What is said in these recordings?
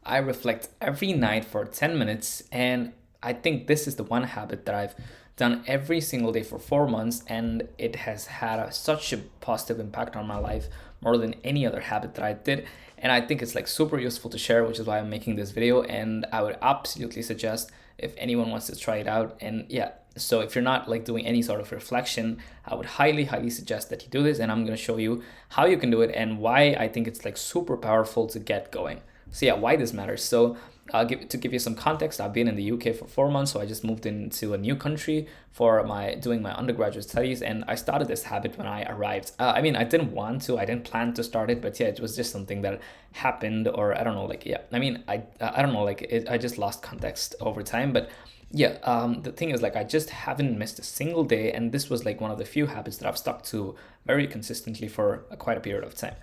I reflect every night for 10 minutes, and I think this is the one habit that I've done every single day for 4 months, and it has had such a positive impact on my life more than any other habit that I did. And I think it's like super useful to share, which is why I'm making this video. And I would absolutely suggest if anyone wants to try it out. And yeah, so if you're not like doing any sort of reflection, I would highly suggest that you do this. And I'm going to show you how you can do it and why I think it's like super powerful to get going. So yeah, why this matters. So to give you some context, I've been in the UK for 4 months, so I just moved into a new country for my doing my undergraduate studies, and I started this habit when I arrived. I mean, I didn't want to, I didn't plan to start it, but yeah, it was just something that happened, or I don't know, like yeah, I mean, I don't know, like I just lost context over time, but yeah, the thing is like I just haven't missed a single day, and this was like one of the few habits that I've stuck to very consistently for quite a period of time.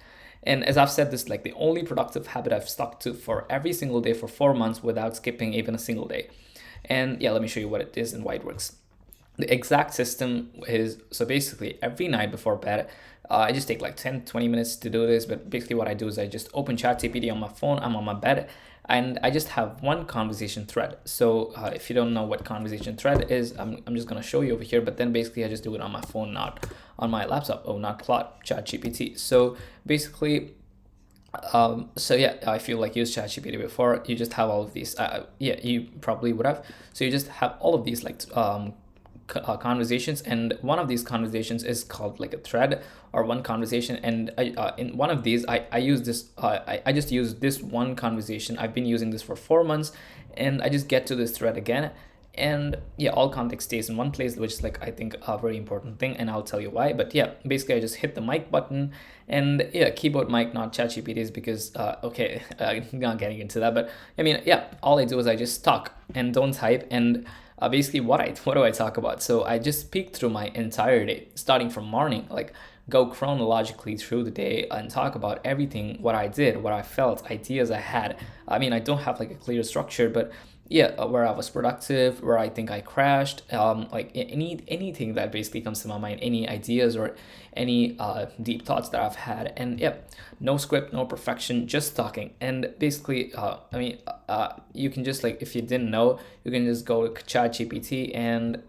And as I've said, this is like the only productive habit I've stuck to for every single day for 4 months without skipping even a single day. And yeah, let me show you what it is and why it works. The exact system is, so basically every night before bed, I just take like 10-20 minutes to do this. But basically what I do is I just open ChatGPT on my phone, I'm on my bed, and I just have one conversation thread. So if you don't know what conversation thread is, I'm just going to show you over here. But then basically I just do it on my phone, not on my laptop. Oh, not Claude, ChatGPT. So basically, so yeah, if you like use ChatGPT before, you just have all of these. Yeah, you probably would have. So you just have all of these like conversations, and one of these conversations is called like a thread or one conversation. And in one of these, I use this. I just use this one conversation. I've been using this for 4 months, and I just get to this thread again. And yeah, all context stays in one place, which is like I think a very important thing, and I'll tell you why. But yeah, basically I just hit the mic button, and yeah, keyboard mic, not ChatGPT's, because okay, not getting into that. But I mean, yeah, all I do is I just talk and don't type. And basically what do I talk about? So I just speak through my entire day, starting from morning, like go chronologically through the day and talk about everything, what I did, what I felt, ideas I had. I mean, I don't have like a clear structure, but yeah, where I was productive, where I think I crashed, like anything that basically comes to my mind, any ideas or any deep thoughts that I've had. And yeah, no script, no perfection, just talking. And basically, I mean, you can just like, if you didn't know, you can just go to ChatGPT and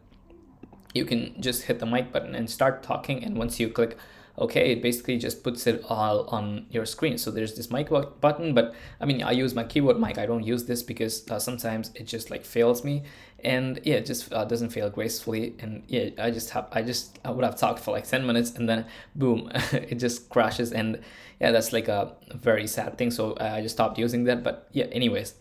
you can just hit the mic button and start talking. And once you click okay, it basically just puts it all on your screen. So there's this mic button, but I mean, I use my keyboard mic. I don't use this because sometimes it just like fails me. And yeah, it just doesn't fail gracefully. And yeah, I would have talked for like 10 minutes, and then boom, it just crashes. And yeah, that's like a very sad thing. So I just stopped using that. But yeah, anyways.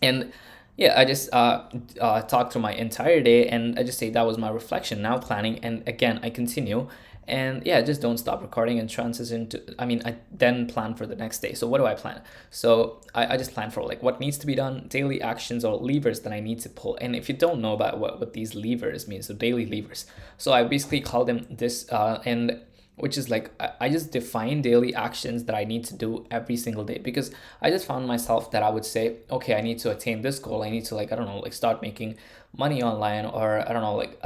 And yeah, I just talked through my entire day, and I just say that was my reflection. Now planning, and again I continue, and yeah, just don't stop recording and transition to. I mean, I then plan for the next day. So what do I plan? So I just plan for like what needs to be done, daily actions or levers that I need to pull. And if you don't know about what these levers mean, so daily levers. So I basically call them this, and which is like I just define daily actions that I need to do every single day, because I just found myself that I would say, okay, I need to attain this goal. I need to like, I don't know, like start making money online, or I don't know, like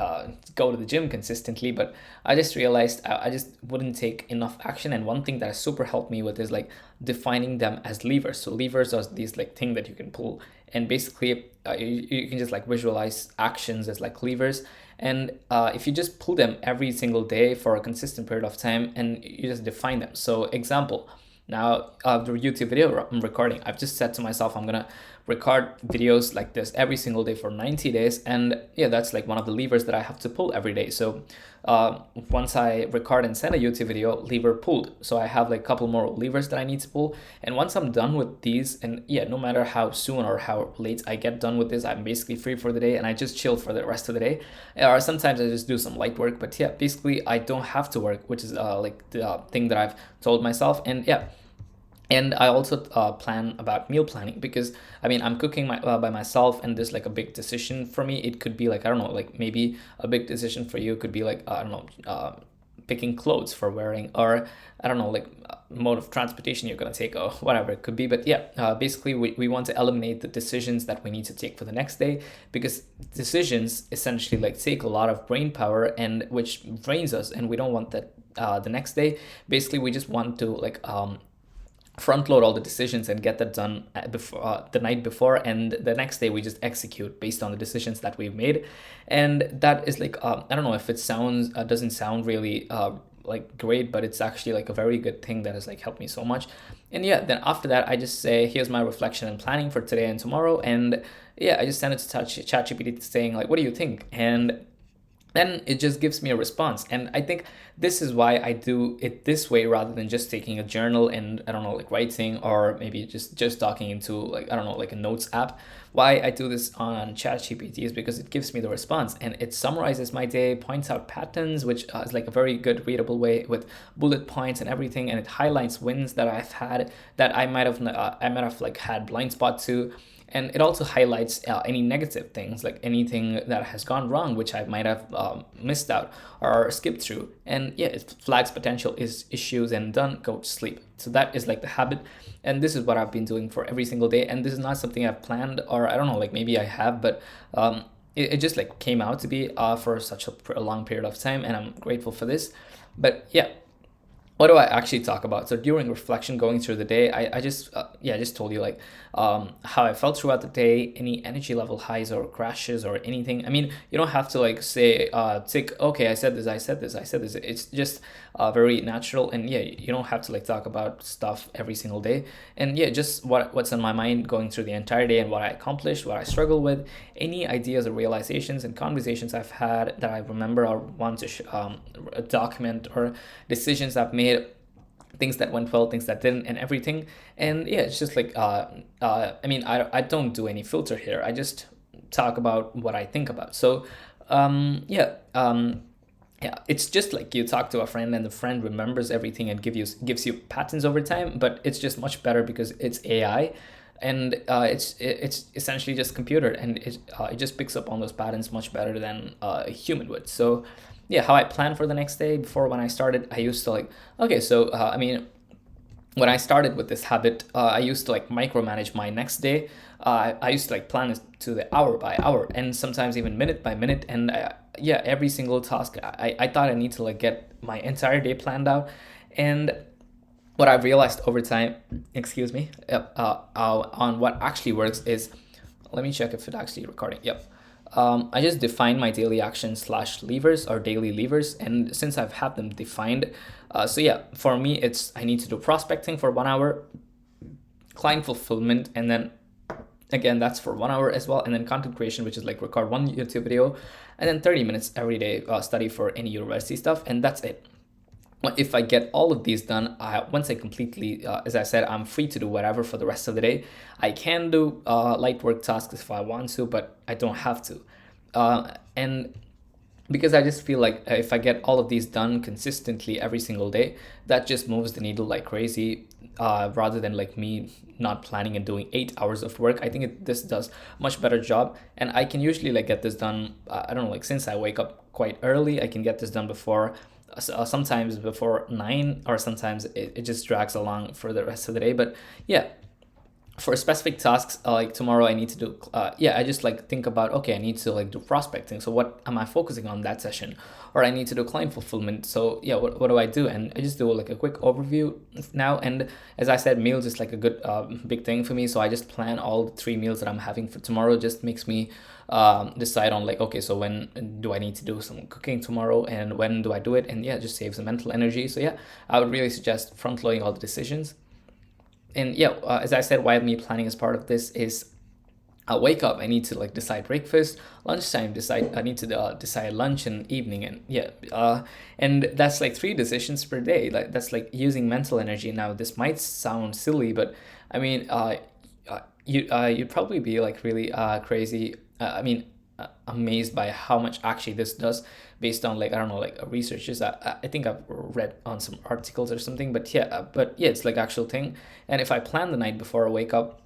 go to the gym consistently. But I just realized I just wouldn't take enough action. And one thing that has super helped me with is like defining them as levers. So levers are these like thing that you can pull, and basically you can just like visualize actions as like levers. And if you just pull them every single day for a consistent period of time, and you just define them. So example, now the YouTube video I'm recording, I've just said to myself, I'm gonna record videos like this every single day for 90 days. And yeah, that's like one of the levers that I have to pull every day. So once I record and send a YouTube video, lever pulled. So I have like a couple more levers that I need to pull. And once I'm done with these, and yeah, no matter how soon or how late I get done with this, I'm basically free for the day, and I just chill for the rest of the day. Or sometimes I just do some light work, but yeah, basically I don't have to work, which is like the thing that I've told myself. And yeah, and I also plan about meal planning, because I mean, I'm cooking by myself, and there's like a big decision for me. It could be like, I don't know, like maybe a big decision for you could be like, I don't know, picking clothes for wearing, or I don't know, like mode of transportation you're going to take, or whatever it could be. But yeah, basically we want to eliminate the decisions that we need to take for the next day, because decisions essentially like take a lot of brain power, and which drains us, and we don't want that the next day. Basically we just want to like front load all the decisions and get that done before the night before, and the next day we just execute based on the decisions that we've made. And that is like, I don't know if it sounds doesn't sound really like great, but it's actually like a very good thing that has like helped me so much. And yeah, then after that I just say, here's my reflection and planning for today and tomorrow. And yeah, I just send it to ChatGPT saying like, what do you think? And then it just gives me a response. And I think this is why I do it this way rather than just taking a journal and, I don't know, like writing, or maybe just talking into like, I don't know, like a notes app. Why I do this on ChatGPT is because it gives me the response and it summarizes my day, points out patterns, which is like a very good readable way with bullet points and everything, and it highlights wins that I've had that I might have like had blind spot to. And it also highlights any negative things, like anything that has gone wrong, which I might have missed out or skipped through. And yeah, it flags potential issues and done, go to sleep. So that is like the habit. And this is what I've been doing for every single day. And this is not something I've planned, or I don't know, like maybe I have, but it just like came out to be for such a long period of time. And I'm grateful for this. But yeah, what do I actually talk about? So during reflection, going through the day, I just I just told you like how I felt throughout the day, any energy level highs or crashes or anything. I mean, you don't have to like say tick, okay, I said this, I said this, I said this. It's just very natural. And yeah, you don't have to like talk about stuff every single day. And yeah, just what's on my mind going through the entire day, and what I accomplished, what I struggle with, any ideas or realizations and conversations I've had that I remember or want to document, or decisions I've made, things that went well, things that didn't, and everything. And yeah, it's just like I mean, I don't do any filter here. I just talk about what I think about. So yeah, it's just like you talk to a friend and the friend remembers everything and gives you patterns over time, but it's just much better because it's AI. And it's essentially just computer, and it just picks up on those patterns much better than a human would. So yeah, how I plan for the next day. Before, when I started, I used to like, okay, so I mean, when I started with this habit, I used to like micromanage my next day. I used to like plan it to the hour by hour, and sometimes even minute by minute. And yeah, every single task, I thought I need to like get my entire day planned out. And what I've realized over time, excuse me, on what actually works is, let me check if it's actually recording. Yep. I just define my daily actions slash levers, or daily levers. And since I've had them defined, so yeah, for me, it's I need to do prospecting for 1 hour, client fulfillment, and then again, that's for 1 hour as well. And then content creation, which is like record one YouTube video, and then 30 minutes every day study for any university stuff. And that's it. If I get all of these done, once I completely, as I said, I'm free to do whatever for the rest of the day. I can do light work tasks if I want to, but I don't have to. And because I just feel like if I get all of these done consistently every single day, that just moves the needle like crazy. Rather than like me not planning and doing 8 hours of work, I think this does much better job. And I can usually like get this done. I don't know, like since I wake up quite early, I can get this done before. Sometimes before 9, or sometimes it just drags along for the rest of the day. But yeah, for specific tasks, like tomorrow I need to do I just like think about, okay, I need to like do prospecting, so what am I focusing on that session? Or I need to do client fulfillment, so yeah, what do I do? And I just do like a quick overview now. And as I said, meals is like a good big thing for me, so I just plan all the 3 meals that I'm having for tomorrow. Just makes me decide on like, okay, so when do I need to do some cooking tomorrow, and when do I do it? And yeah, it just saves the mental energy. So yeah, I would really suggest front loading all the decisions. And yeah, as I said, why me planning is part of this is I wake up, I need to like decide breakfast, lunchtime, I need to decide lunch and evening. And yeah, and that's like 3 decisions per day. Like that's like using mental energy. Now this might sound silly, but I mean, you'd probably be like really crazy. I mean, amazed by how much actually this does, based on like, I don't know, like researches. I think I've read on some articles or something. But yeah, it's like actual thing. And if I plan the night before I wake up,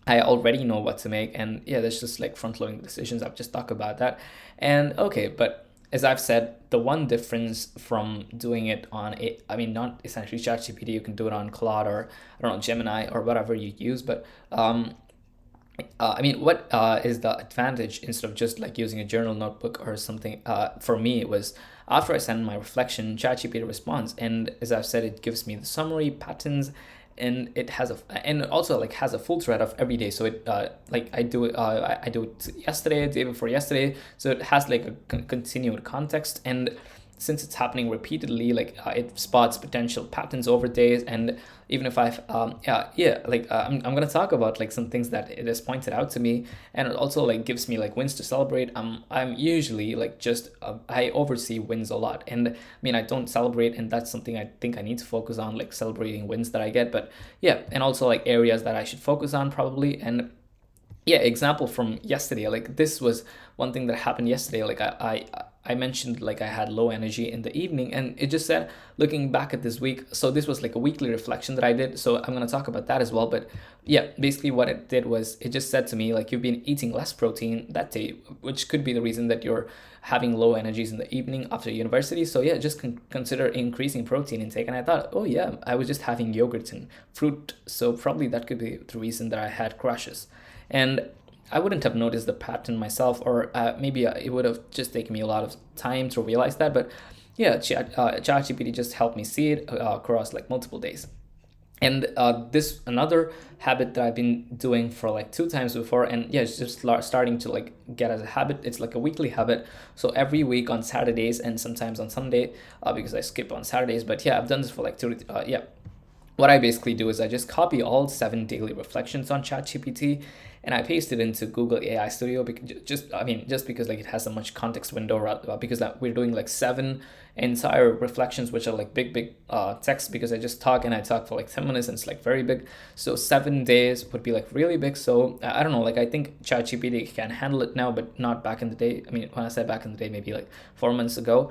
I already know what to make. And yeah, that's just like front loading decisions. I've just talked about that. And okay, but as I've said, the one difference from doing it on I mean, not essentially ChatGPT, you can do it on Claude, or I don't know, Gemini, or whatever you use. But I mean, what is the advantage instead of just like using a journal notebook or something? For me, it was after I send my reflection, ChatGPT responds, and as I've said, it gives me the summary, patterns, and it has a and it also like has a full thread of every day. So it like I do it I do it yesterday, the day before yesterday, so it has like a continued context. And since it's happening repeatedly, like it spots potential patterns over days. And even if I've I'm gonna talk about like some things that it has pointed out to me, and it also like gives me like wins to celebrate. I'm usually like just I oversee wins a lot, and I mean I don't celebrate, and that's something I think I need to focus on, like celebrating wins that I get. But yeah, and also like areas that I should focus on probably. And yeah, example from yesterday, like this was one thing that happened yesterday. Like I mentioned like I had low energy in the evening, and it just said, looking back at this week, so this was like a weekly reflection that I did, so I'm going to talk about that as well. But yeah, basically what it did was it just said to me like, you've been eating less protein that day, which could be the reason that you're having low energies in the evening after university. So yeah, just consider increasing protein intake. And I thought, oh yeah, I was just having yogurt and fruit, so probably that could be the reason that I had crashes. And I wouldn't have noticed the pattern myself, or maybe it would have just taken me a lot of time to realize that. But yeah, ChatGPT just helped me see it across like multiple days. And this another habit that I've been doing for like two times before, and yeah, it's just starting to like get as a habit. It's like a weekly habit. So every week on Saturdays and sometimes on Sunday, because I skip on Saturdays. But yeah, I've done this for like two. Yeah, what I basically do is I just copy all 7 daily reflections on ChatGPT, and I paste it into Google AI Studio, because just because like it has a much context window, because that we're doing like 7 entire reflections, which are like big text, because I talk for like 10 minutes and it's like very big. So 7 days would be like really big. So I don't know, like I think ChatGPT can handle it now, but not back in the day. I mean, when I say back in the day, maybe like 4 months ago.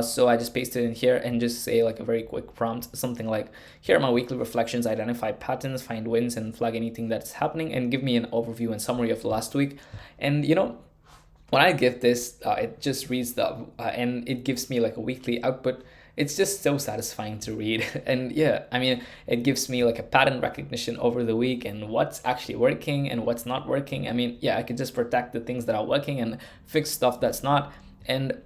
So I just paste it in here and just say like a very quick prompt, something like, here are my weekly reflections, identify patterns, find wins, and flag anything that's happening, and give me an overview and summary of the last week. And when I give this, it just reads and it gives me like a weekly output. It's just so satisfying to read. And yeah, I mean, it gives me like a pattern recognition over the week and what's actually working and what's not working. I mean, yeah, I could just protect the things that are working and fix stuff that's not. And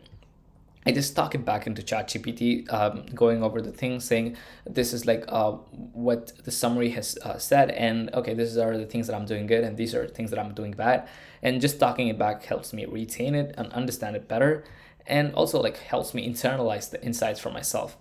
I just talk it back into ChatGPT, going over the things, saying this is like what the summary has said, and okay, these are the things that I'm doing good, and these are the things that I'm doing bad, and just talking it back helps me retain it and understand it better, and also like helps me internalize the insights for myself.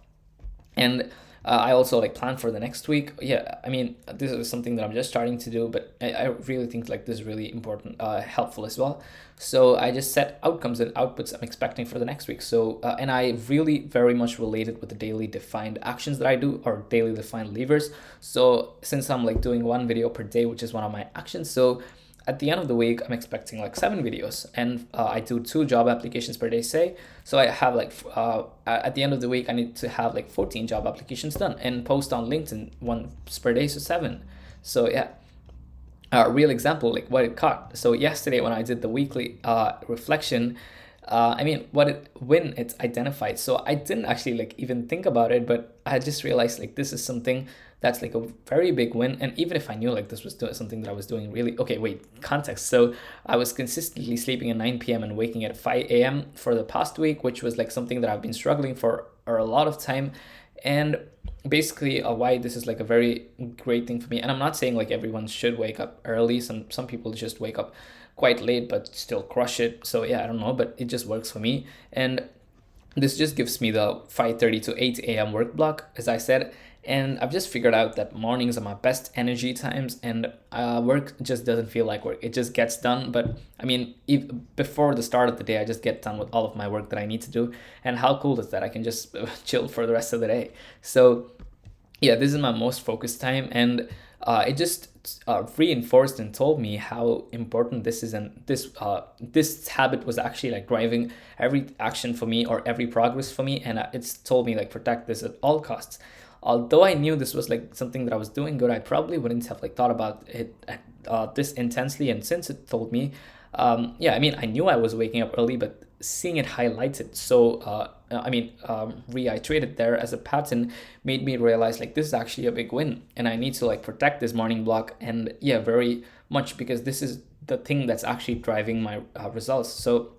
And I also like plan for the next week. Yeah, I mean, this is something that I'm just starting to do, but I really think like this is really important, helpful as well. So I just set outcomes and outputs I'm expecting for the next week. So and I really very much related with the daily defined actions that I do, or daily defined levers. So since I'm like doing one video per day, which is one of my actions, so at the end of the week, I'm expecting like 7 videos, and I do 2 job applications per day, say. So I have like, at the end of the week, I need to have like 14 job applications done and post on LinkedIn once per day, so 7. So yeah, a real example, like what it caught. So yesterday when I did the weekly reflection, I mean, when it's identified. So I didn't actually like even think about it, but I just realized like this is something that's like a very big win. And even if I knew like this was something that I was doing really, okay, wait, context. So I was consistently sleeping at 9 p.m. and waking at 5 a.m. for the past week, which was like something that I've been struggling for a lot of time. And basically why this is like a very great thing for me. And I'm not saying like everyone should wake up early. Some people just wake up quite late but still crush it. So yeah, I don't know, but it just works for me. And this just gives me the 5:30 to 8 a.m. work block, as I said. And I've just figured out that mornings are my best energy times, and work just doesn't feel like work. It just gets done. But I mean, before the start of the day, I just get done with all of my work that I need to do. And how cool is that? I can just chill for the rest of the day. So yeah, this is my most focused time, and it just reinforced and told me how important this is. And this habit was actually like driving every action for me, or every progress for me. And it's told me like protect this at all costs. Although I knew this was like something that I was doing good, I probably wouldn't have like thought about it this intensely. And since it told me, yeah, I mean, I knew I was waking up early, but seeing it highlighted, so reiterated there as a pattern, made me realize like this is actually a big win, and I need to like protect this morning block. And yeah, very much, because this is the thing that's actually driving my results. So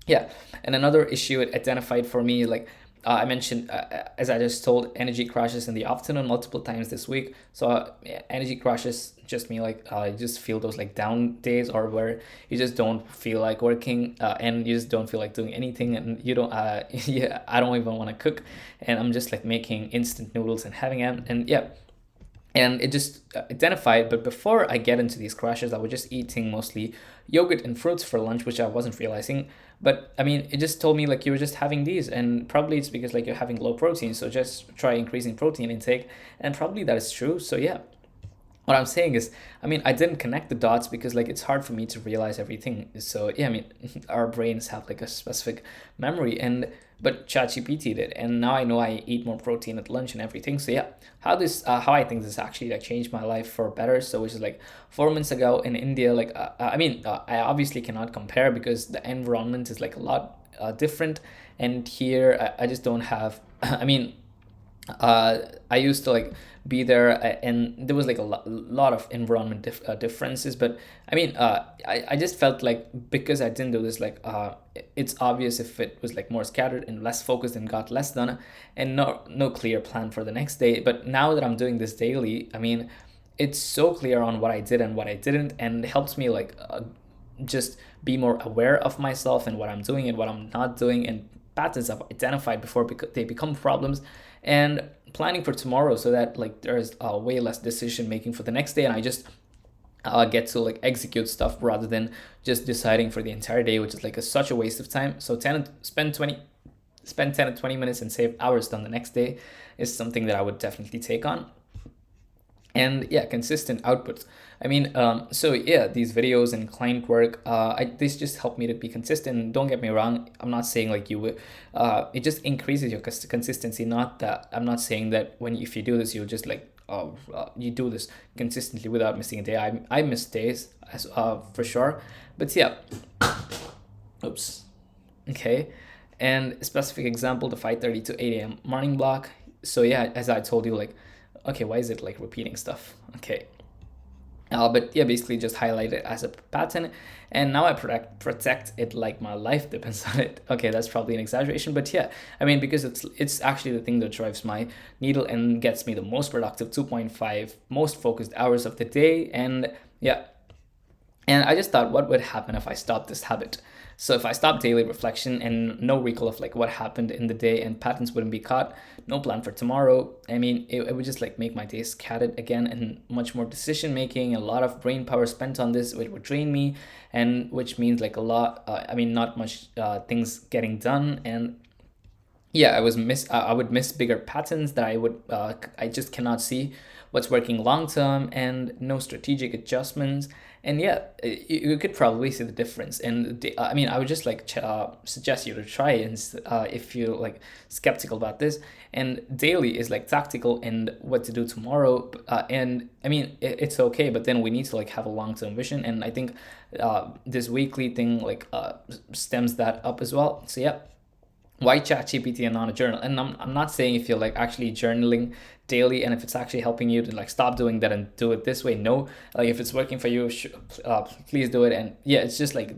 yeah, and another issue it identified for me, like I mentioned, as I just told, energy crashes in the afternoon multiple times this week. So yeah, energy crashes just mean like you just feel those like down days, or where you just don't feel like working, and you just don't feel like doing anything, and you don't yeah, I don't even want to cook, and I'm just like making instant noodles and having them, and yeah, and it just identified. But before I get into these crashes, I was just eating mostly yogurt and fruits for lunch, which I wasn't realizing. But I mean, it just told me like you were just having these, and probably it's because like you're having low protein, so just try increasing protein intake, and probably that is true. So yeah, what I'm saying is, I mean, I didn't connect the dots because like it's hard for me to realize everything. So yeah, I mean, our brains have like a specific memory, and but ChatGPT did, and now I know I eat more protein at lunch and everything. So yeah, how I think this actually like changed my life for better. So which is like 4 months ago in India, like I mean, I obviously cannot compare because the environment is like a lot different, and here I just don't have. I mean, uh, I used to like be there, and there was like a lot of environment differences. But I mean, I just felt like because I didn't do this, like it's obvious if it was like more scattered and less focused and got less done, and no clear plan for the next day. But now that I'm doing this daily, I mean, it's so clear on what I did and what I didn't, and it helps me like just be more aware of myself and what I'm doing and what I'm not doing, and patterns I've identified before they become problems, and planning for tomorrow so that like there's way less decision making for the next day, and I just get to like execute stuff rather than just deciding for the entire day, which is like such a waste of time. So 10 to 20 minutes and save hours on the next day is something that I would definitely take on. And yeah, consistent outputs. I mean, so yeah, these videos and client work, this just helped me to be consistent. Don't get me wrong, I'm not saying like you would it just increases your consistency. Not that I'm not saying that when if you do this you'll just like you do this consistently without missing a day. I miss days as for sure. But yeah, oops, okay. And a specific example, the 5:30 to 8 a.m. morning block. So yeah, as I told you, like, okay, why is it like repeating stuff? Okay, but yeah, basically just highlight it as a pattern, and now I protect it like my life depends on it. Okay, that's probably an exaggeration, but yeah, I mean, because it's actually the thing that drives my needle and gets me the most productive 2.5 most focused hours of the day. And yeah, and I just thought, what would happen if I stopped this habit? So if I stopped daily reflection and no recall of like what happened in the day, and patterns wouldn't be caught, no plan for tomorrow. I mean, it would just like make my days scattered again, and much more decision making, a lot of brain power spent on this, which would drain me, and which means like a lot. I mean, not much things getting done, and yeah, I would miss bigger patterns that I just cannot see what's working long term, and no strategic adjustments. And yeah, you could probably see the difference. And I mean, I would just like suggest you to try it, and if you're like skeptical about this. And daily is like tactical and what to do tomorrow. And I mean, it's okay, but then we need to like have a long term vision, and I think this weekly thing like stems that up as well. So yeah, why ChatGPT and not a journal? And I'm not saying if you're like actually journaling daily, and if it's actually helping you to like stop doing that and do it this way. No, like if it's working for you, please do it. And yeah, it's just like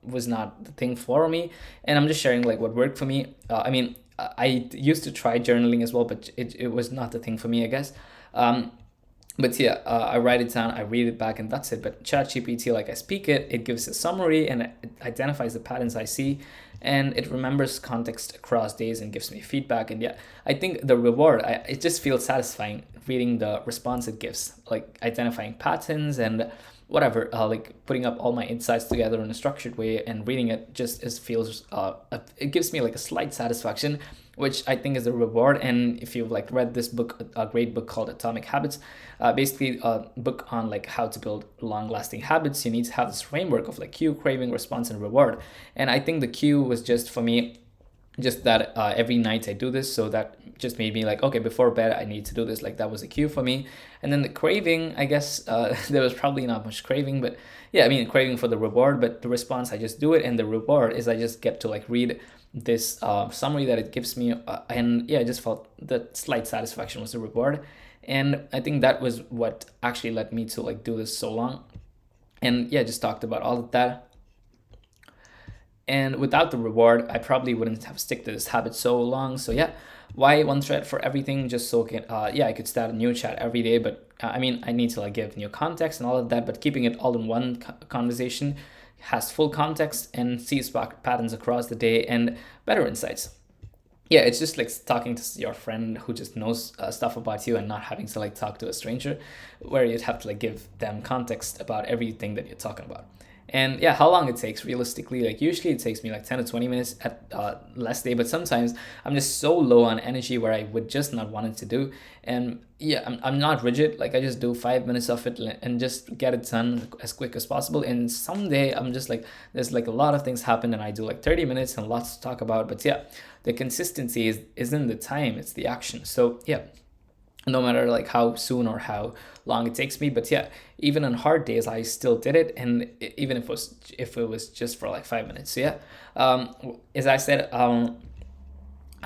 was not the thing for me, and I'm just sharing like what worked for me. I mean, I used to try journaling as well, but it was not the thing for me, I guess. Um, but yeah, I write it down, I read it back, and that's it. But ChatGPT, like I speak it, it gives a summary, and it identifies the patterns I see, and it remembers context across days and gives me feedback. And yeah, I think the reward, it just feels satisfying reading the response it gives, like identifying patterns and whatever, like putting up all my insights together in a structured way and reading it just is feels it gives me like a slight satisfaction, which I think is a reward. And if you've like read this book, a great book called Atomic Habits, basically a book on like how to build long lasting habits, you need to have this framework of like cue, craving, response, and reward. And I think the cue was just for me just that every night I do this, so that just made me like, okay, before bed I need to do this. Like that was a cue for me. And then the craving, I guess there was probably not much craving, but yeah, I mean craving for the reward. But the response, I just do it, and the reward is I just get to like read this summary that it gives me, and yeah, I just felt that slight satisfaction was the reward. And I think that was what actually led me to like do this so long. And yeah, just talked about all of that. And without the reward, I probably wouldn't have stick to this habit so long. So yeah, why one thread for everything? Just so can yeah, I could start a new chat every day, but I mean, I need to like give new context and all of that. But keeping it all in one conversation has full context and sees patterns across the day and better insights. Yeah, it's just like talking to your friend who just knows stuff about you and not having to like talk to a stranger, where you'd have to like give them context about everything that you're talking about. And yeah, how long it takes realistically, like usually it takes me like 10 to 20 minutes at less day, but sometimes I'm just so low on energy where I would just not want it to do. And yeah, I'm not rigid, like I just do 5 minutes of it and just get it done as quick as possible. And someday I'm just like, there's like a lot of things happen and I do like 30 minutes and lots to talk about. But yeah, the consistency isn't the time, it's the action. So yeah, no matter like how soon or how long it takes me. But yeah, even on hard days I still did it, and even if it was just for like 5 minutes. So yeah, as I said,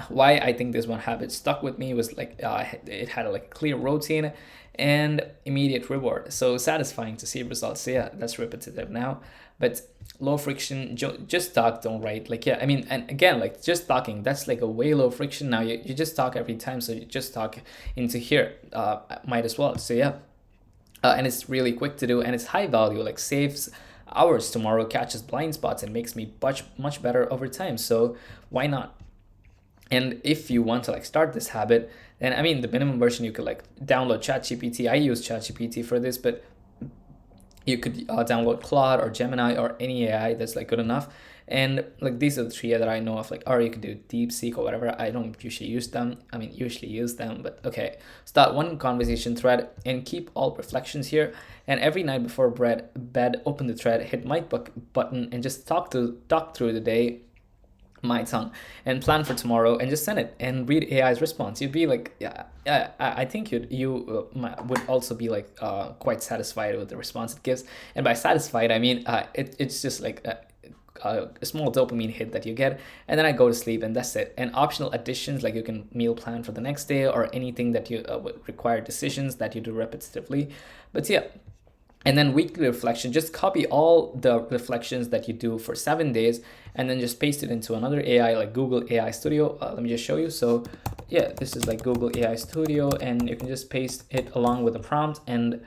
why I think this one habit stuck with me was like it had like a clear routine and immediate reward. So satisfying to see results. So yeah, that's repetitive now, but low friction. Just talk, don't write. Like yeah, I mean, and again, like just talking. That's like a way low friction. Now you just talk every time, so you just talk into here. Might as well. So yeah, and it's really quick to do and it's high value. Like saves hours tomorrow, catches blind spots, and makes me much better over time. So why not? And if you want to like start this habit, then I mean the minimum version you could like download ChatGPT. I use ChatGPT for this, but you could download Claude or Gemini or any AI that's like good enough. And like these are the three that I know of, like, or you could do DeepSeek or whatever. I don't usually use them. I mean, usually use them, but okay. Start one conversation thread and keep all reflections here. And every night before bed, open the thread, hit mic button, and just talk through the day my tongue and plan for tomorrow and just send it and read AI's response. You'd be like, yeah, I think would also be like quite satisfied with the response it gives. And by satisfied, I mean it's just like a small dopamine hit that you get, and then I go to sleep and that's it. And optional additions, like you can meal plan for the next day or anything that you would require decisions that you do repetitively. But yeah, and then weekly reflection, just copy all the reflections that you do for 7 days and then just paste it into another AI like Google AI Studio. Let me just show you. So yeah, this is like Google AI Studio, and you can just paste it along with the prompt, and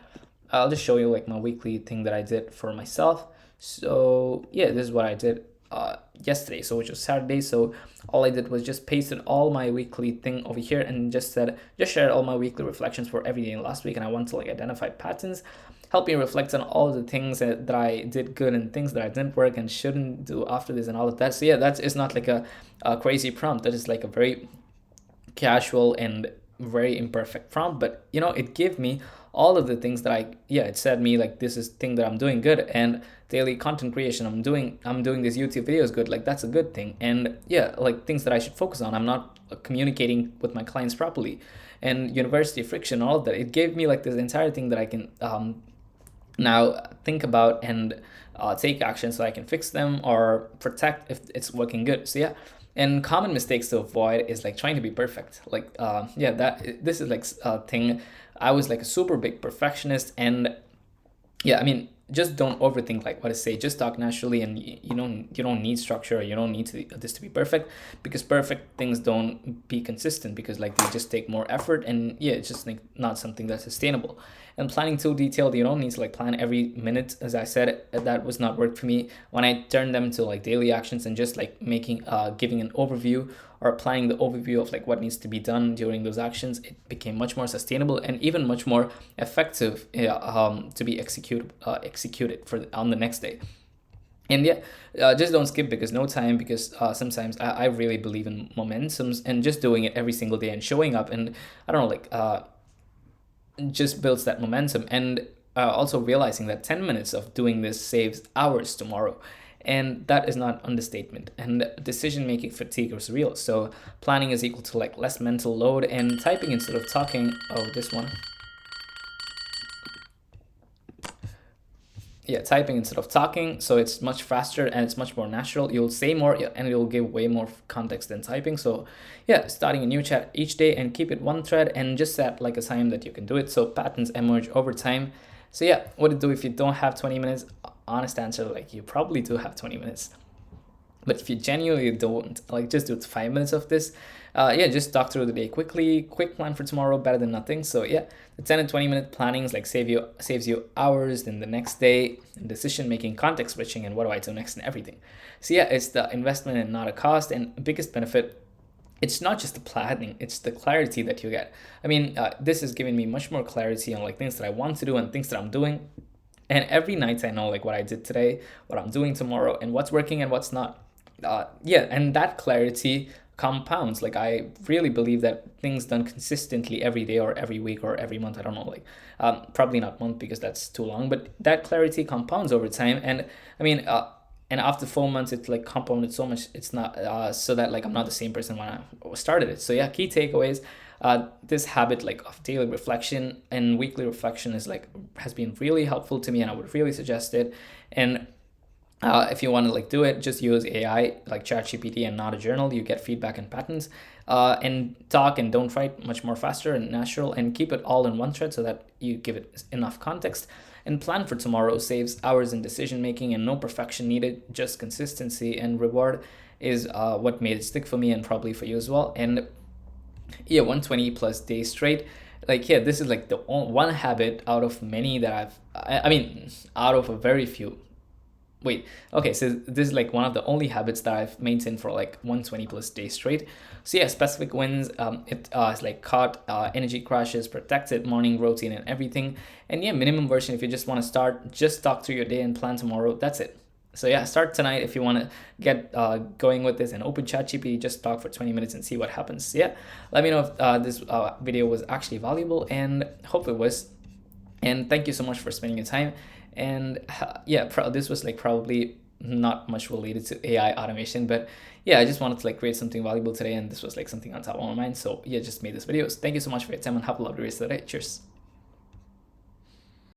I'll just show you like my weekly thing that I did for myself. So yeah, this is what I did yesterday, so which was Saturday. So all I did was just pasted all my weekly thing over here and just shared all my weekly reflections for every day in last week. And I want to like identify patterns, help me reflect on all the things that I did good and things that I didn't work and shouldn't do after this and all of that. So yeah, that is not like a crazy prompt. That is like a very casual and very imperfect prompt, but you know, it gave me all of the things that it said me like this is thing that I'm doing good. And daily content creation, I'm doing these YouTube videos good, like that's a good thing. And yeah, like things that I should focus on, I'm not communicating with my clients properly, and university friction, all of that. It gave me like this entire thing that I can now think about and take action so I can fix them or protect if it's working good. So yeah, and common mistakes to avoid is like trying to be perfect. Like yeah, that this is like a thing. I was like a super big perfectionist, and yeah, I mean, just don't overthink like what I say. Just talk naturally, and you don't need structure. Or you don't need this to be perfect, because perfect things don't be consistent, because like they just take more effort, and yeah, it's just like not something that's sustainable. And planning too detailed, you don't need to like plan every minute. As I said, that was not work for me. When I turned them to like daily actions and just like making giving an overview or applying the overview of like what needs to be done during those actions, it became much more sustainable and even much more effective to be executed for on the next day. And yeah, just don't skip, because no time, because sometimes I really believe in momentums, and just doing it every single day and showing up, and I don't know, like just builds that momentum. And also realizing that 10 minutes of doing this saves hours tomorrow, and that is not understatement. And decision making fatigue was real, so planning is equal to like less mental load, and typing instead of talking. Oh, this one. Yeah, typing instead of talking, so it's much faster and it's much more natural. You'll say more, yeah, and you'll give way more context than typing. So yeah, starting a new chat each day and keep it one thread, and just set like a time that you can do it, so patterns emerge over time. So yeah, what to do if you don't have 20 minutes? Honest answer, like you probably do have 20 minutes. But if you genuinely don't, like, just do 5 minutes of this. Yeah, just talk through the day quickly. Quick plan for tomorrow, better than nothing. So yeah, the 10 and 20 minute plannings like saves you hours in the next day, decision making, context switching, and what do I do next and everything. So yeah, it's the investment and not a cost. And biggest benefit, it's not just the planning, it's the clarity that you get. I mean, this has given me much more clarity on like things that I want to do and things that I'm doing. And every night I know like what I did today, what I'm doing tomorrow, and what's working and what's not. Yeah, and that clarity compounds. Like, I really believe that things done consistently every day or every week or every month, I don't know, like, probably not month because that's too long, but that clarity compounds over time. And I mean, and after 4 months it's like compounded so much, it's not so that like I'm not the same person when I started it. So yeah, key takeaways, this habit like of daily reflection and weekly reflection is like has been really helpful to me, and I would really suggest it. And if you want to like do it, just use AI like ChatGPT and not a journal. You get feedback and patterns, and talk and don't write, much more faster and natural, and keep it all in one thread so that you give it enough context. And plan for tomorrow saves hours in decision making, and no perfection needed, just consistency and reward is what made it stick for me and probably for you as well. And yeah, 120 plus days straight. Like, yeah, this is like the one habit out of many that I mean, out of a very few. Wait, okay, so this is like one of the only habits that I've maintained for like 120 plus days straight. So yeah, specific wins, it is like caught energy crashes, protected morning routine and everything. And yeah, minimum version, if you just want to start, just talk through your day and plan tomorrow. That's it. So yeah, start tonight if you want to get going with this, and open ChatGPT, just talk for 20 minutes and see what happens. Yeah, let me know if this video was actually valuable, and hope it was. And thank you so much for spending your time. And yeah, this was like probably not much related to AI automation, but yeah, I just wanted to like create something valuable today, and this was like something on top of my mind. So yeah, just made this video. So thank you so much for your time, and have a lovely rest of the day. Cheers.